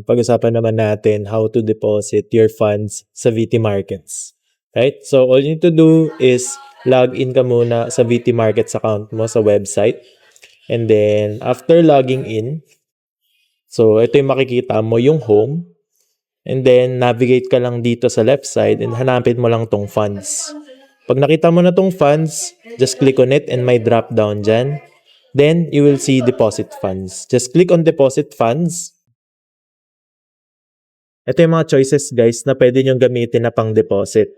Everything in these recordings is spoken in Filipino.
Pag-usapan naman natin how to deposit your funds sa VT Markets. Right? So, all you need to do is log in ka muna sa VT Markets account mo sa website. And then, after logging in, so ito yung makikita mo yung home. And then, navigate ka lang dito sa left side and hanapin mo lang tong funds. Pag nakita mo na tong funds, just click on it and may drop down dyan. Then, you will see deposit funds. Just click on deposit funds. Ito yung mga choices guys na pwede nyong gamitin na pang deposit.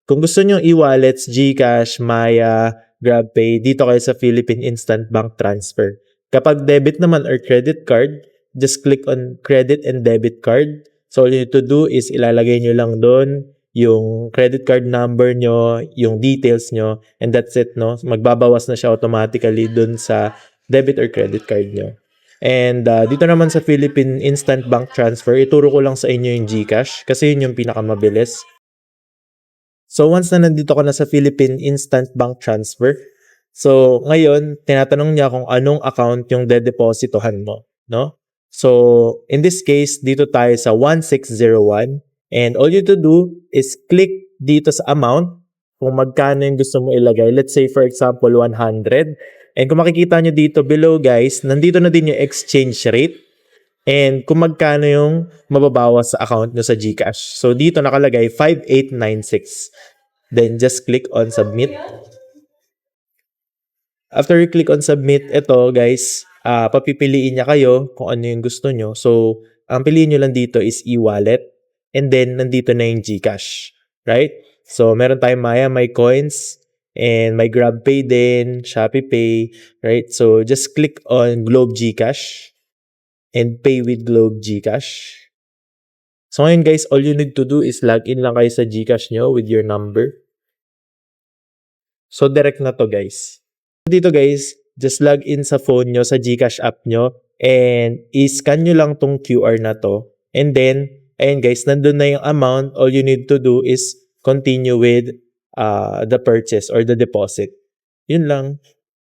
Kung gusto nyo e-wallets, GCash, Maya, GrabPay, dito kayo sa Philippine Instant Bank Transfer. Kapag debit naman or credit card, just click on credit and debit card. So all you need to do is ilalagay nyo lang doon yung credit card number nyo, yung details nyo, and that's it, no? Magbabawas na siya automatically doon sa debit or credit card nyo. And dito naman sa Philippine Instant Bank Transfer, ituro ko lang sa inyo yung GCash kasi yun yung pinakamabilis. So once na nandito ka na sa Philippine Instant Bank Transfer, so ngayon, tinatanong niya kung anong account yung dedepositohan mo, no? So in this case, dito tayo sa 1601 and all you to do is click dito sa amount kung magkano yung gusto mo ilagay. Let's say for example 100. And kung makikita nyo dito below guys, nandito na din yung exchange rate. And kung magkano yung mababawas sa account nyo sa GCash. So dito nakalagay 5896. Then just click on submit. After you click on submit, ito guys, papipiliin niya kayo kung ano yung gusto nyo. So ang piliin nyo lang dito is e-wallet. And then nandito na yung GCash. Right? So meron tayong Maya, may coins. And may GrabPay din, ShopeePay, right? So just click on Globe GCash and pay with Globe GCash. So ngayon guys, all you need to do is log in lang kayo sa GCash nyo with your number. So direct na to guys. Dito guys, just log in sa phone nyo, sa GCash app nyo, and i-scan nyo lang tong QR na to. And then, ayun guys, nandun na yung amount. All you need to do is continue with the purchase or the deposit. Yun lang.